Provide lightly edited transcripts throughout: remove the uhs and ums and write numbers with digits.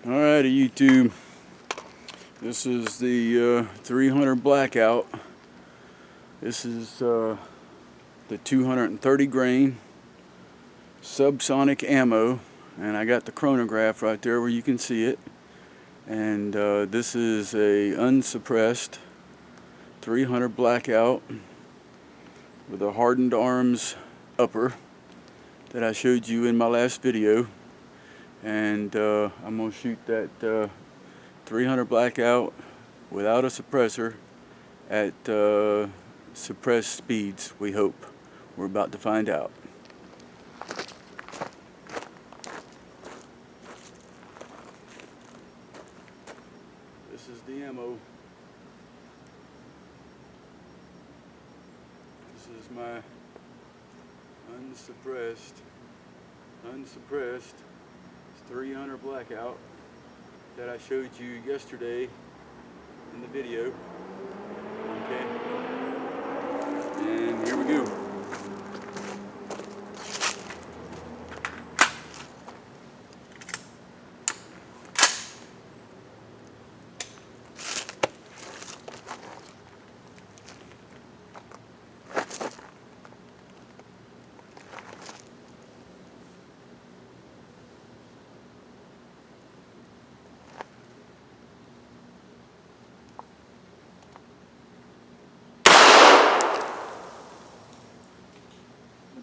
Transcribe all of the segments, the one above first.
Alrighty, YouTube. This is the 300 Blackout. This is the 230 grain SUBSONIC ammo, and I got the chronograph right there where you can see it. And this is a unsuppressed 300 Blackout with a hardened arms upper that I showed you in my last video. And I'm going to shoot that 300 Blackout without a suppressor at suppressed speeds, we hope. We're about to find out. This is the ammo. This is my unsuppressed 300 Blackout that I showed you yesterday in the video. Okay, and here we go.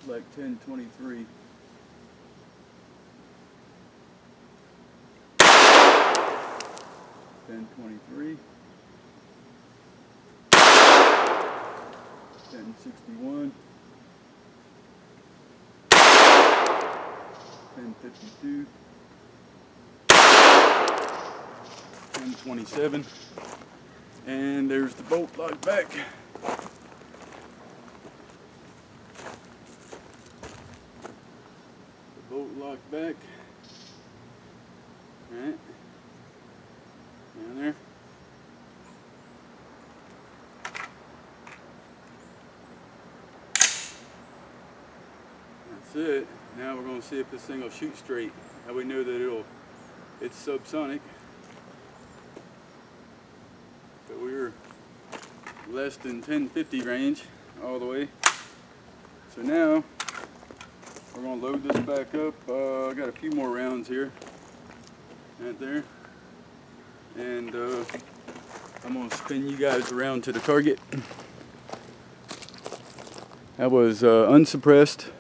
Like 1023. $10.23. $10.61. $10.52. $10.27. And there's the bolt lock back. Bolt lock back. Alright. Down there. That's it. Now we're going to see if this thing will shoot straight. Now we know that it's subsonic. But we're less than 1050 range all the way. So now we're going to load this back up. I got a few more rounds here, right there, and I'm going to spin you guys around to the target. That was unsuppressed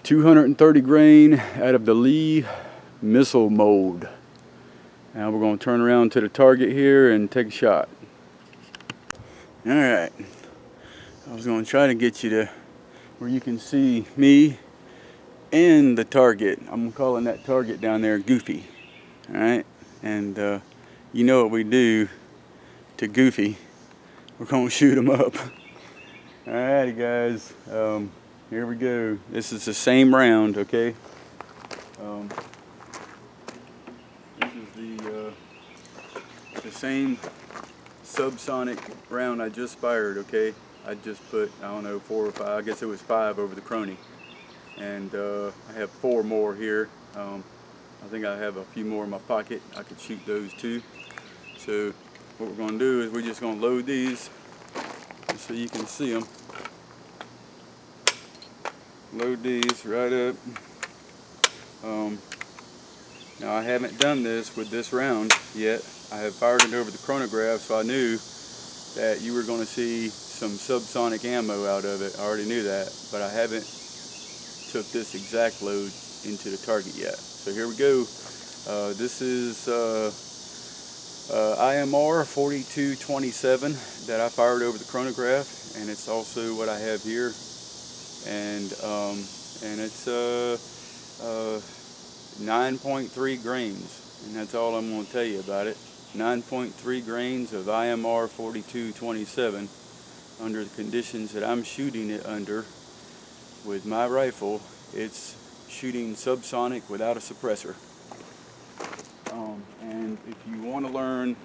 230 grain out of the Lee missile mold. Now we're going to turn around to the target here and take a shot. Alright, I was going to try to get you to where you can see me and the target. I'm calling that target down there Goofy. Alright, and you know what we do to Goofy. We're going to shoot him up. Alrighty guys, here we go. This is the same round, okay? This is the same subsonic round I just fired, okay? I just put, I don't know, 4 or 5, I guess it was 5 over the chrony. And I have 4 more here. I think I have a few more in my pocket. I could shoot those too. So what we're going to do is we're just going to load these just so you can see them. Load these right up. Now I haven't done this with this round yet. I have fired it over the chronograph, so I knew that you were going to see some subsonic ammo out of it. I already knew that, but I haven't took this exact load into the target yet. So here we go. This is IMR 4227 that I fired over the chronograph, and it's also what I have here. And it's 9.3 grains, and that's all I'm going to tell you about it. 9.3 grains of IMR 4227 under the conditions that I'm shooting it under with my rifle. It's shooting subsonic without a suppressor. And if you want to learn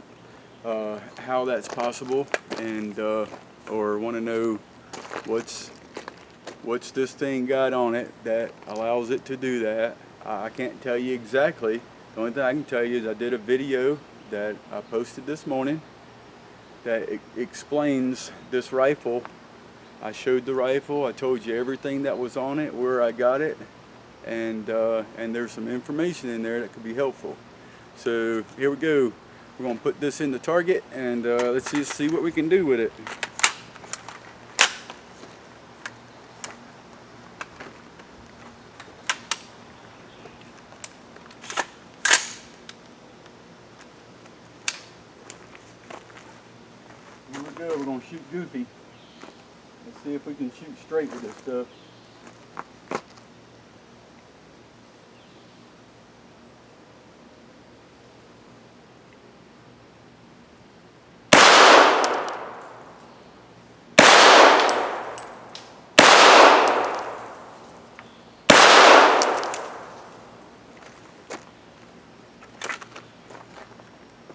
how that's possible, and or want to know what's this thing got on it that allows it to do that, I can't tell you exactly, The only thing I can tell you is I did a video that I posted this morning that explains this rifle. I showed the rifle, I told you everything that was on it, where I got it, and there's some information in there that could be helpful. So here we go. We're going to put this in the target, and let's see what we can do with it. Here we go. We're going to shoot Goofy. Let's see if we can shoot straight with this stuff.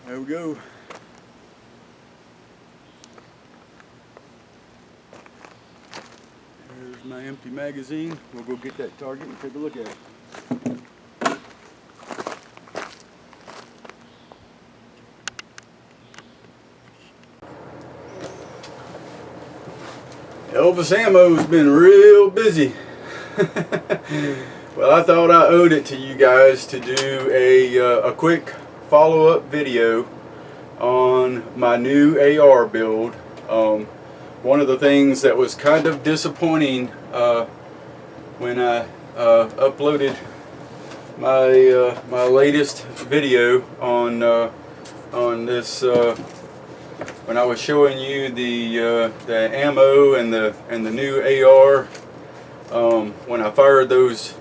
There we go. There's my empty magazine. We'll go get that target and take a look at it. Elvis Ammo's been real busy. Well, I thought I owed it to you guys to do a quick follow-up video on my new AR build. One of the things that was kind of disappointing when I uploaded my my latest video on this, when I was showing you the ammo and the new AR, when I fired those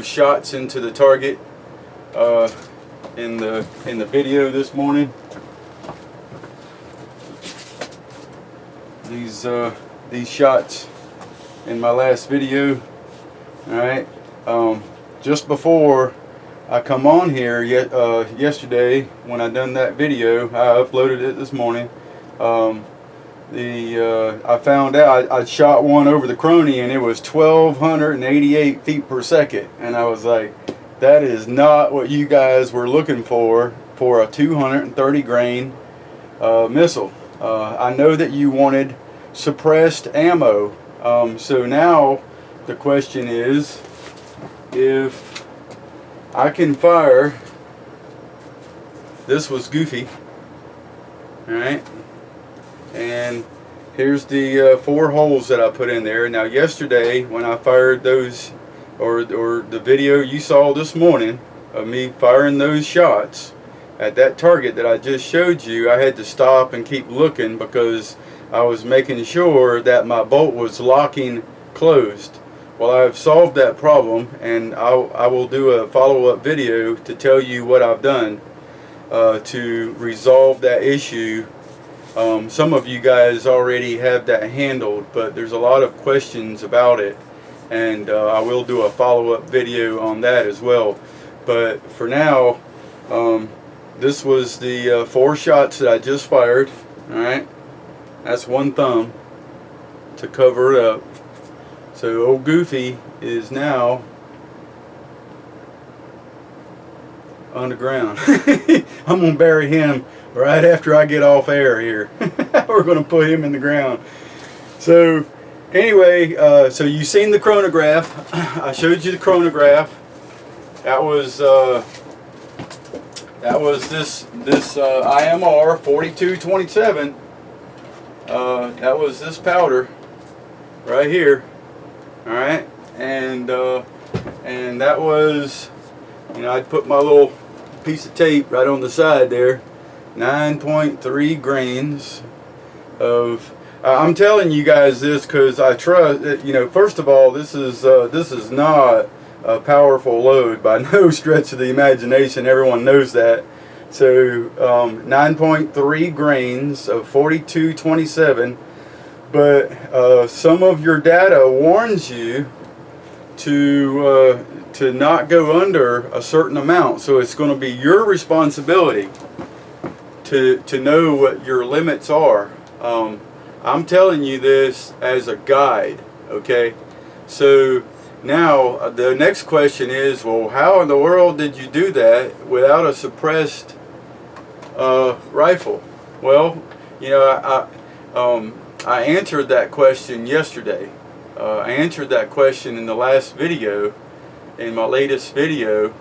shots into the target in the video this morning. These shots in my last video. Alright, just before I come on here yesterday, when I done that video, I uploaded it this morning. I found out I shot one over the crony and it was 1,288 feet per second, and I was like, that is not what you guys were looking for a 230 grain missile. I know that you wanted suppressed ammo, so now the question is, if I can fire, this was Goofy, alright, and here's the 4 holes that I put in there. Now yesterday when I fired those, or the video you saw this morning of me firing those shots at that target that I just showed you, I had to stop and keep looking because I was making sure that my bolt was locking closed. Well, I've solved that problem, and I will do a follow-up video to tell you what I've done to resolve that issue. Some of you guys already have that handled, but there's a lot of questions about it, and I will do a follow-up video on that as well. But for now, this was the 4 shots that I just fired. Alright, that's one thumb to cover it up. So old Goofy is now on the ground. I'm going to bury him right after I get off air here. We're going to put him in the ground. So anyway, so you've seen the chronograph. I showed you the chronograph. That was this IMR 4227. That was this powder right here. All right, and that was, I'd put my little piece of tape right on the side there. 9.3 grains of. I'm telling you guys this because I trust. First of all, this is not a powerful load by no stretch of the imagination. Everyone knows that. So 9.3 grains of 4227. But some of your data warns you to not go under a certain amount. So it's going to be your responsibility to know what your limits are. I'm telling you this as a guide, okay? So Now, the next question is, well, how in the world did you do that without a suppressed rifle? Well, you know, I answered that question yesterday. I answered that question in the last video, in my latest video,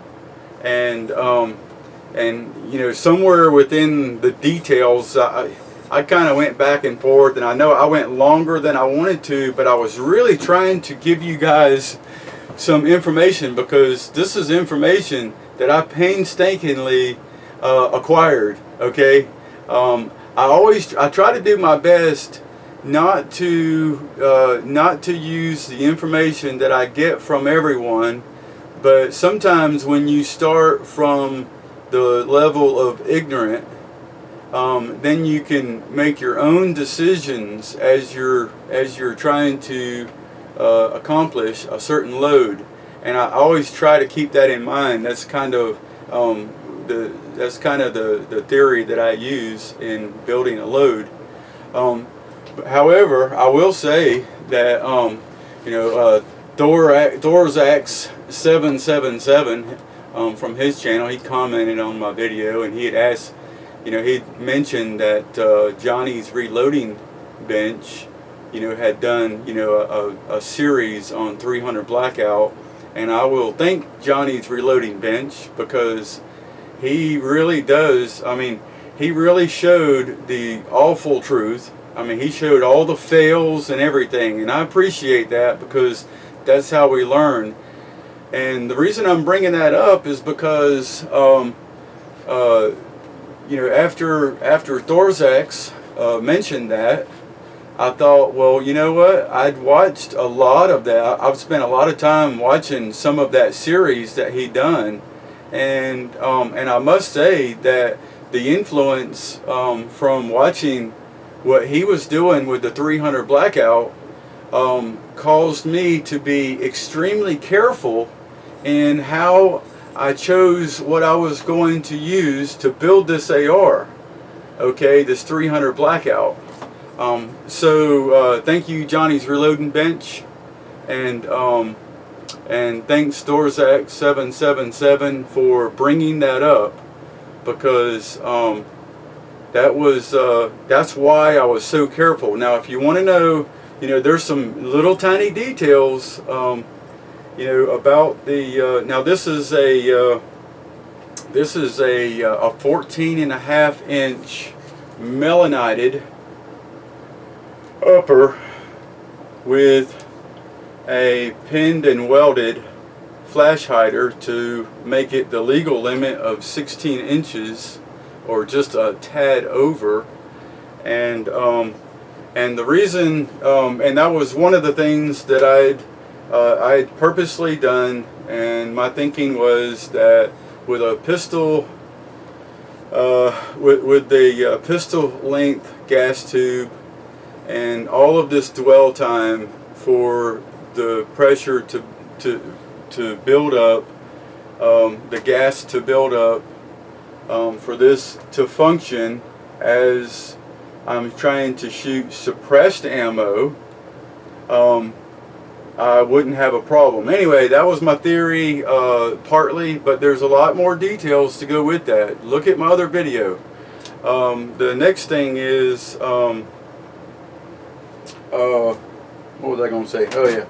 and you know, somewhere within the details, I kind of went back and forth, and I know I went longer than I wanted to, but I was really trying to give you guys some information, because this is information that I painstakingly acquired. Okay, I try to do my best not to use the information that I get from everyone, but sometimes when you start from the level of ignorant, then you can make your own decisions as you're trying to accomplish a certain load. And I always try to keep that in mind. That's kind of the theory that I use in building a load. However, I will say that you know, Thorax 777 from his channel, he commented on my video, and he had asked, you know, he mentioned that Johnny's Reloading Bench, you know, had done, you know, a series on 300 Blackout, and I will thank Johnny's Reloading Bench, because he really does. I mean, he really showed the awful truth. I mean, he showed all the fails and everything, and I appreciate that, because that's how we learn. And the reason I'm bringing that up is because you know, after Thorax mentioned that, I thought, well, you know what? I'd watched a lot of that. I've spent a lot of time watching some of that series that he done, and I must say that the influence from watching what he was doing with the 300 Blackout caused me to be extremely careful in how I chose what I was going to use to build this AR, okay, this 300 Blackout. So thank you, Johnny's Reloading Bench, and thanks Thorax 777 for bringing that up, because that's why I was so careful. Now, if you want to know, you know, there's some little tiny details, you know, about the. Now, this is a 14.5-inch melonided upper with a pinned and welded flash hider to make it the legal limit of 16 inches, or just a tad over. And the reason, and that was one of the things that I'd purposely done, and my thinking was that with a pistol, with the pistol length gas tube, and all of this dwell time for the pressure to build up, the gas to build up, for this to function as I'm trying to shoot suppressed ammo, I wouldn't have a problem. Anyway, that was my theory, partly, but there's a lot more details to go with that. Look at my other video. The next thing is, what was I going to say? Oh yeah.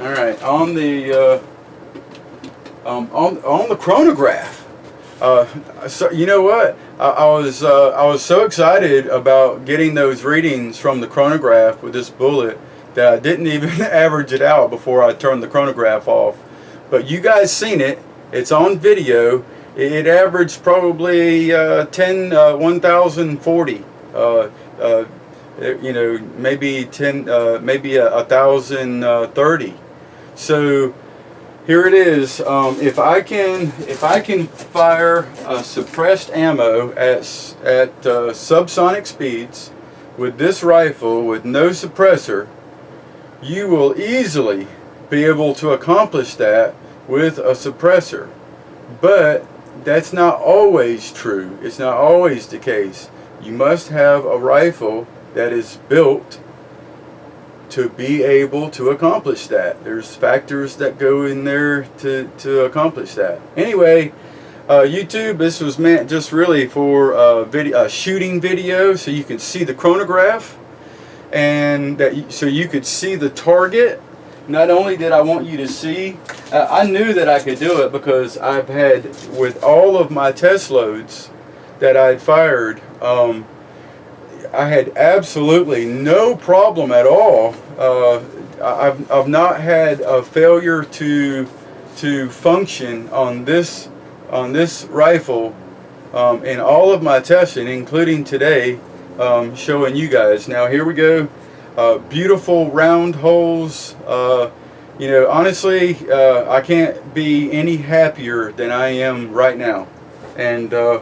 All right, on the chronograph. So you know what? I was so excited about getting those readings from the chronograph with this bullet that I didn't even average it out before I turned the chronograph off. But you guys seen it. It's on video. It averaged probably 1040. You know, maybe 1030. So here it is. If I can fire suppressed ammo at subsonic speeds with this rifle with no suppressor, you will easily be able to accomplish that with a suppressor. But that's not always true. It's not always the case. You must have a rifle that is built to be able to accomplish that. There's factors that go in there to accomplish that. Anyway, YouTube, this was meant just really for shooting video, so you can see the chronograph, and so you could see the target. Not only did I want you to see, I knew that I could do it because I've had, with all of my test loads that I'd fired, I had absolutely no problem at all. I've not had a failure to function on this rifle in all of my testing, including today, showing you guys. Now here we go. Beautiful round holes. You know, honestly, I can't be any happier than I am right now, and I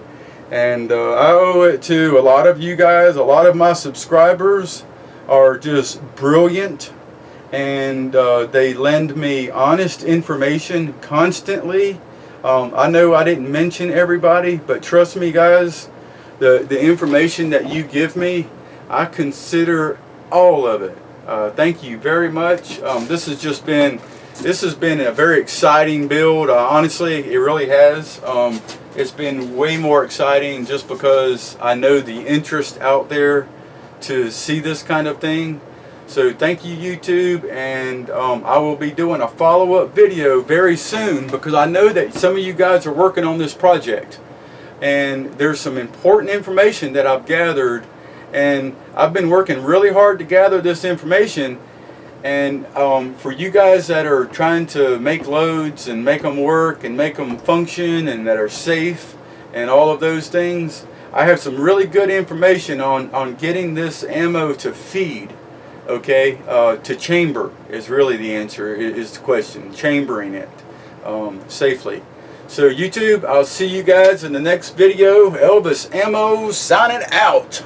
owe it to a lot of you guys. A lot of my subscribers are just brilliant, and they lend me honest information constantly. I know I didn't mention everybody, but trust me guys, the information that you give me, I consider all of it. Thank you very much. This has been a very exciting build. Honestly, it really has. It's been way more exciting just because I know the interest out there to see this kind of thing. So thank you, YouTube, and I will be doing a follow-up video very soon because I know that some of you guys are working on this project, and there's some important information that I've gathered, and I've been working really hard to gather this information. And for you guys that are trying to make loads and make them work and make them function and that are safe and all of those things, I have some really good information on getting this ammo to feed. Okay, to chamber is really the answer, is the question. Chambering it safely. So YouTube, I'll see you guys in the next video. Elvis Ammo signing out.